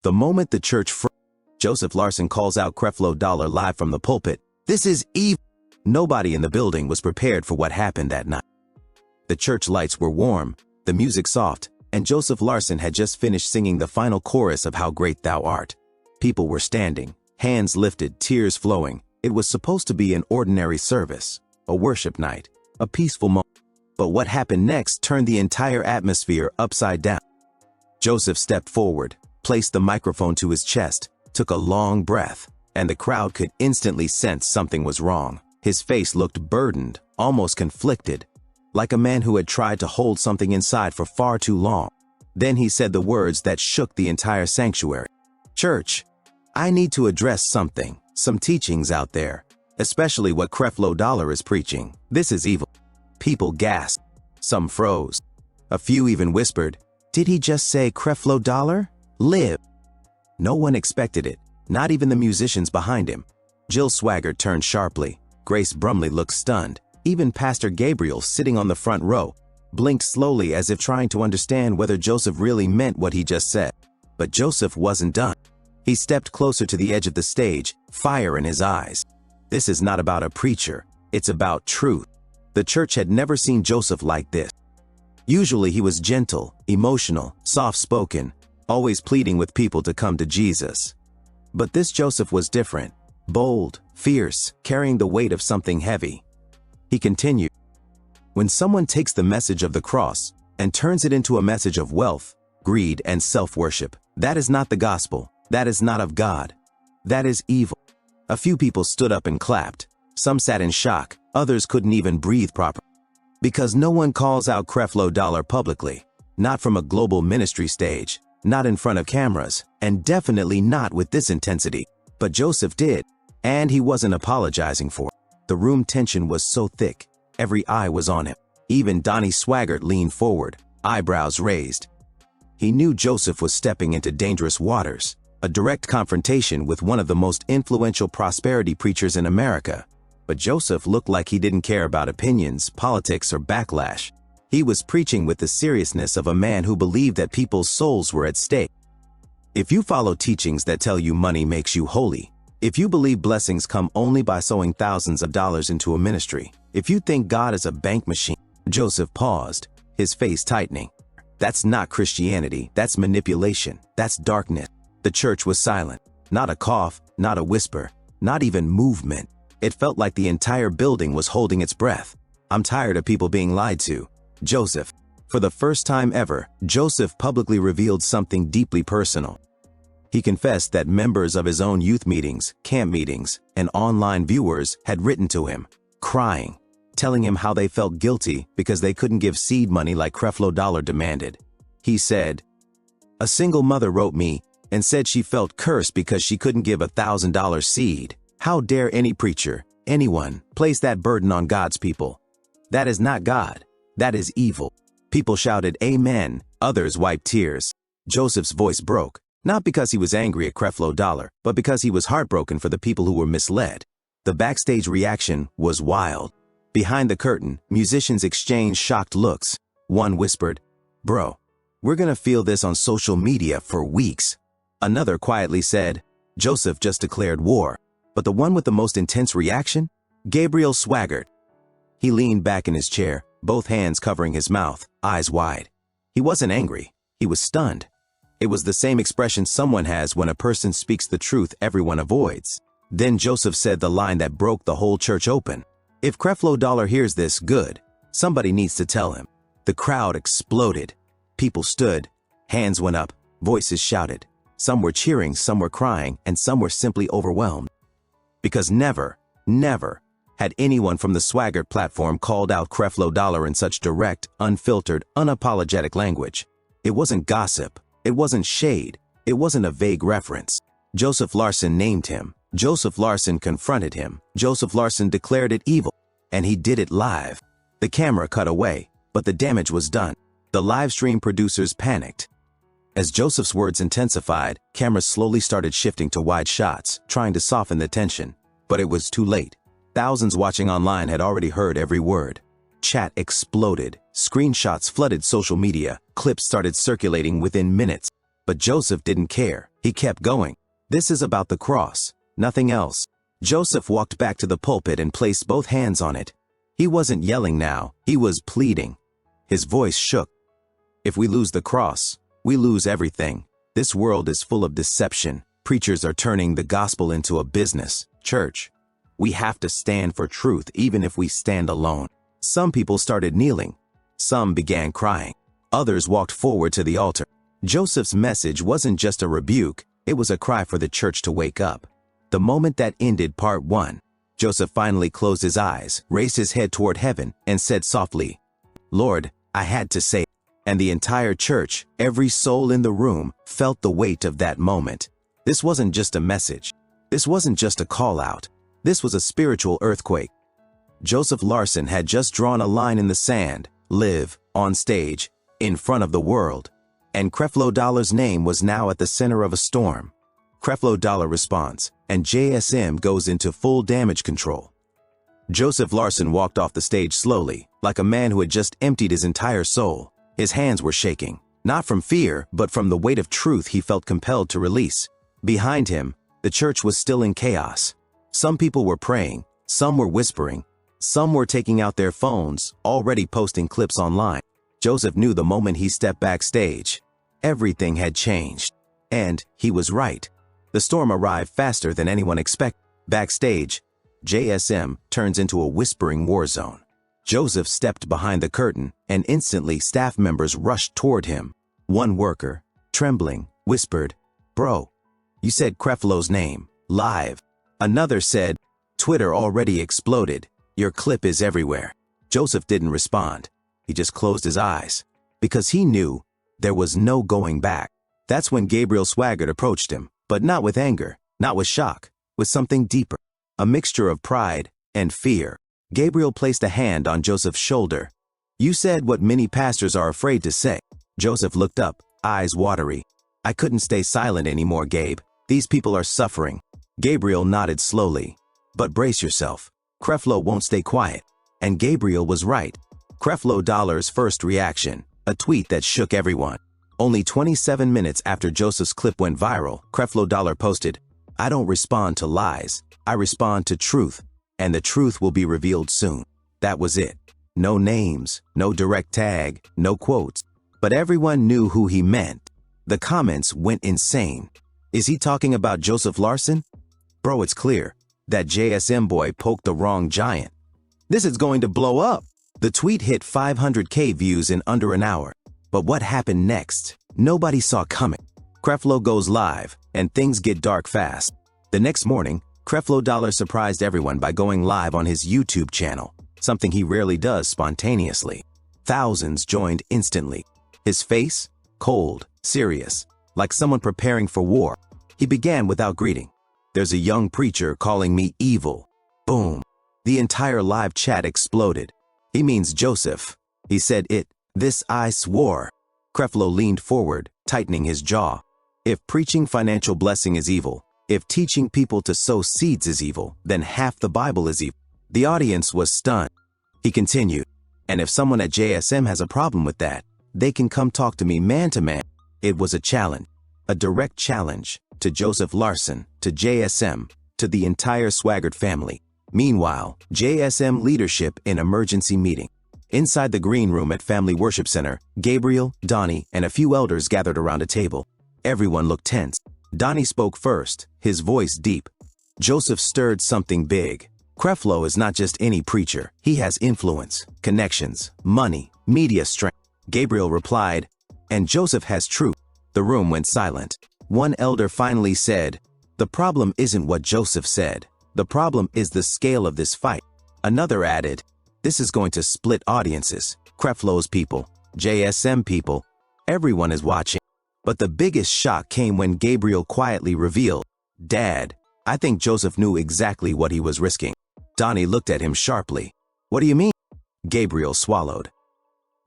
The moment the church Joseph Larson calls out Creflo Dollar live from the pulpit. This is evil. Nobody in the building was prepared for what happened that night. The church lights were warm, the music soft, and Joseph Larson had just finished singing the final chorus of How Great Thou Art. People were standing, hands lifted, tears flowing. It was supposed to be an ordinary service, a worship night, a peaceful moment. But what happened next turned the entire atmosphere upside down. Joseph stepped forward, placed the microphone to his chest, took a long breath, and the crowd could instantly sense something was wrong. His face looked burdened, almost conflicted, like a man who had tried to hold something inside for far too long. Then he said the words that shook the entire sanctuary. Church, I need to address something, some teachings out there, especially what Creflo Dollar is preaching. This is evil. People gasped. Some froze. A few even whispered, did he just say Creflo Dollar? Live. No one expected it, not even the musicians behind him. Jill Swaggart turned sharply. Grace Brumley looked stunned. Even Pastor Gabriel, sitting on the front row, blinked slowly as if trying to understand whether Joseph really meant what he just said. But Joseph wasn't done. He stepped closer to the edge of the stage, fire in his eyes. This is not about a preacher, it's about truth. The church had never seen Joseph like this. Usually he was gentle, emotional, soft-spoken, always pleading with people to come to Jesus. But this Joseph was different, bold, fierce, carrying the weight of something heavy. He continued, when someone takes the message of the cross and turns it into a message of wealth, greed, and self-worship, that is not the gospel. That is not of God. That is evil. A few people stood up and clapped. Some sat in shock. Others couldn't even breathe properly. Because no one calls out Creflo Dollar publicly. Not from a global ministry stage. Not in front of cameras. And definitely not with this intensity. But Joseph did. And he wasn't apologizing for it. The room tension was so thick. Every eye was on him. Even Donnie Swaggart leaned forward, eyebrows raised. He knew Joseph was stepping into dangerous waters. A direct confrontation with one of the most influential prosperity preachers in America. But Joseph looked like he didn't care about opinions, politics, or backlash. He was preaching with the seriousness of a man who believed that people's souls were at stake. If you follow teachings that tell you money makes you holy, if you believe blessings come only by sowing thousands of dollars into a ministry, if you think God is a bank machine, Joseph paused, his face tightening. That's not Christianity, that's manipulation, that's darkness. The church was silent. Not a cough, not a whisper, not even movement. It felt like the entire building was holding its breath. I'm tired of people being lied to. Joseph. For the first time ever, Joseph publicly revealed something deeply personal. He confessed that members of his own youth meetings, camp meetings, and online viewers had written to him, crying, telling him how they felt guilty because they couldn't give seed money like Creflo Dollar demanded. He said, a single mother wrote me and said she felt cursed because she couldn't give $1,000 seed. How dare any preacher, anyone, place that burden on God's people? That is not God. That is evil. People shouted amen. Others wiped tears. Joseph's voice broke, not because he was angry at Creflo Dollar, but because he was heartbroken for the people who were misled. The backstage reaction was wild. Behind the curtain, musicians exchanged shocked looks. One whispered, bro, we're gonna feel this on social media for weeks. Another quietly said, Joseph just declared war. But the one with the most intense reaction? Gabriel Swaggart. He leaned back in his chair, both hands covering his mouth, eyes wide. He wasn't angry. He was stunned. It was the same expression someone has when a person speaks the truth everyone avoids. Then Joseph said the line that broke the whole church open. If Creflo Dollar hears this, good. Somebody needs to tell him. The crowd exploded. People stood. Hands went up. Voices shouted. Some were cheering, some were crying, and some were simply overwhelmed. Because never, never had anyone from the Swaggart platform called out Creflo Dollar in such direct, unfiltered, unapologetic language. It wasn't gossip. It wasn't shade. It wasn't a vague reference. Joseph Larson named him. Joseph Larson confronted him. Joseph Larson declared it evil. And he did it live. The camera cut away, but the damage was done. The live stream producers panicked. As Joseph's words intensified, cameras slowly started shifting to wide shots, trying to soften the tension. But it was too late. Thousands watching online had already heard every word. Chat exploded. Screenshots flooded social media. Clips started circulating within minutes. But Joseph didn't care. He kept going. This is about the cross, nothing else. Joseph walked back to the pulpit and placed both hands on it. He wasn't yelling now, he was pleading. His voice shook. If we lose the cross, we lose everything. This world is full of deception. Preachers are turning the gospel into a business. Church, we have to stand for truth even if we stand alone. Some people started kneeling. Some began crying. Others walked forward to the altar. Joseph's message wasn't just a rebuke, it was a cry for the church to wake up. The moment that ended part 1, Joseph finally closed his eyes, raised his head toward heaven, and said softly, "Lord, I had to say it." And the entire church, every soul in the room, felt the weight of that moment. This wasn't just a message. This wasn't just a call out. This was a spiritual earthquake. Joseph Larson had just drawn a line in the sand, live, on stage, in front of the world. And Creflo Dollar's name was now at the center of a storm. Creflo Dollar responds, and JSM goes into full damage control. Joseph Larson walked off the stage slowly, like a man who had just emptied his entire soul. His hands were shaking, not from fear, but from the weight of truth he felt compelled to release. Behind him, the church was still in chaos. Some people were praying, some were whispering, some were taking out their phones, already posting clips online. Joseph knew the moment he stepped backstage, everything had changed. And he was right. The storm arrived faster than anyone expected. Backstage, JSM turns into a whispering war zone. Joseph stepped behind the curtain, and instantly staff members rushed toward him. One worker, trembling, whispered, "Bro, you said Creflo's name, live." Another said, "Twitter already exploded. Your clip is everywhere." Joseph didn't respond. He just closed his eyes, because he knew there was no going back. That's when Gabriel Swaggart approached him, but not with anger, not with shock, with something deeper, a mixture of pride and fear. Gabriel placed a hand on Joseph's shoulder. "You said what many pastors are afraid to say." Joseph looked up, eyes watery. "I couldn't stay silent anymore, Gabe. These people are suffering." Gabriel nodded slowly. "But brace yourself. Creflo won't stay quiet." And Gabriel was right. Creflo Dollar's first reaction, a tweet that shook everyone. Only 27 minutes after Joseph's clip went viral, Creflo Dollar posted, "I don't respond to lies. I respond to truth, and the truth will be revealed soon." That was it. No names, no direct tag, no quotes. But everyone knew who he meant. The comments went insane. Is he talking about Joseph Larson? Bro, it's clear. That JSM boy poked the wrong giant. This is going to blow up. The tweet hit 500K views in under an hour. But what happened next? Nobody saw coming. Creflo goes live, and things get dark fast. The next morning, Creflo Dollar surprised everyone by going live on his YouTube channel, something he rarely does spontaneously. Thousands joined instantly. His face, cold, serious, like someone preparing for war. He began without greeting. "There's a young preacher calling me evil." Boom. The entire live chat exploded. "He means Joseph. He said it. This I swore." Creflo leaned forward, tightening his jaw. If preaching financial blessing is evil, if teaching people to sow seeds is evil, then half the Bible is evil. The audience was stunned. He continued, "And if someone at JSM has a problem with that, they can come talk to me man to man." It was a challenge, a direct challenge to Joseph Larson, to JSM, to the entire Swaggart family. Meanwhile, JSM leadership in emergency meeting. Inside the green room at Family Worship Center, Gabriel, Donnie, and a few elders gathered around a table. Everyone looked tense. Donnie spoke first, his voice deep. "Joseph stirred something big. Creflo is not just any preacher. He has influence, connections, money, media strength." Gabriel replied, "And Joseph has truth." The room went silent. One elder finally said, "The problem isn't what Joseph said. The problem is the scale of this fight." Another added, "This is going to split audiences. Creflo's people, JSM people, everyone is watching." But the biggest shock came when Gabriel quietly revealed, "Dad, I think Joseph knew exactly what he was risking." Donnie looked at him sharply. "What do you mean?" Gabriel swallowed.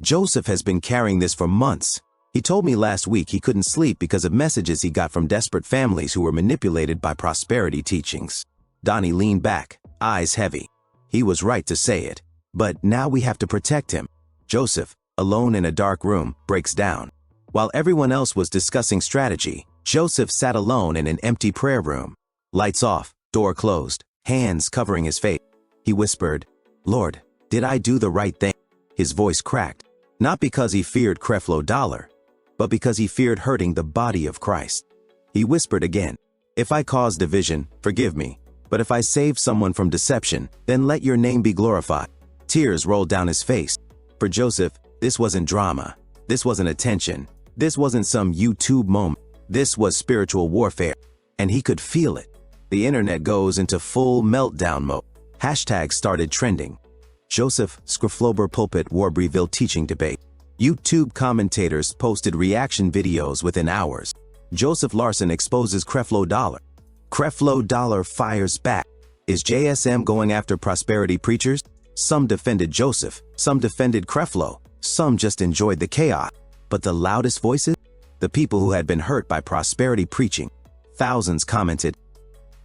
"Joseph has been carrying this for months. He told me last week he couldn't sleep because of messages he got from desperate families who were manipulated by prosperity teachings." Donnie leaned back, eyes heavy. He was right to say it. But now we have to protect him. Joseph, alone in a dark room, breaks down. While everyone else was discussing strategy, Joseph sat alone in an empty prayer room. Lights off, door closed, hands covering his face. He whispered, "Lord, did I do the right thing?" His voice cracked, not because he feared Creflo Dollar, but because he feared hurting the body of Christ. He whispered again, "If I caused division, forgive me. But if I saved someone from deception, then let your name be glorified." Tears rolled down his face. For Joseph, this wasn't drama. This wasn't attention. This wasn't some YouTube moment. This was spiritual warfare. And he could feel it. The internet goes into full meltdown mode. Hashtags started trending. Joseph Creflo Pulpit war revealed teaching debate. YouTube commentators posted reaction videos within hours. Joseph Larson exposes Creflo Dollar. Creflo Dollar fires back. Is JSM going after prosperity preachers? Some defended Joseph, some defended Creflo, some just enjoyed the chaos. But the loudest voices? The people who had been hurt by prosperity preaching. Thousands commented,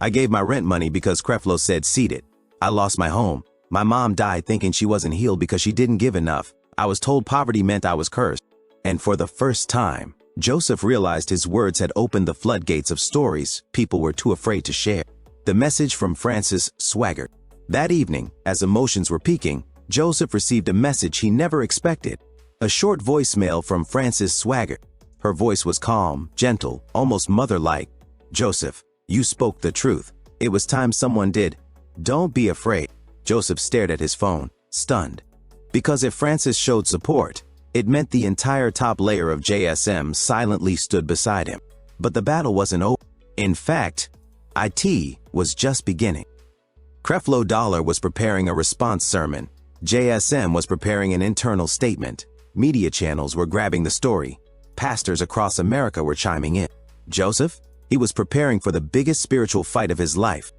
"I gave my rent money because Creflo said seed it. I lost my home. My mom died thinking she wasn't healed because she didn't give enough. I was told poverty meant I was cursed." And for the first time, Joseph realized his words had opened the floodgates of stories people were too afraid to share. The message from Frances Swaggart. That evening, as emotions were peaking, Joseph received a message he never expected. A short voicemail from Frances Swaggart. Her voice was calm, gentle, almost mother-like. "Joseph, you spoke the truth. It was time someone did. Don't be afraid." Joseph stared at his phone, stunned. Because if Frances showed support, it meant the entire top layer of JSM silently stood beside him. But the battle wasn't over. In fact, IT was just beginning. Creflo Dollar was preparing a response sermon. JSM was preparing an internal statement. Media channels were grabbing the story. Pastors across America were chiming in. Joseph? He was preparing for the biggest spiritual fight of his life.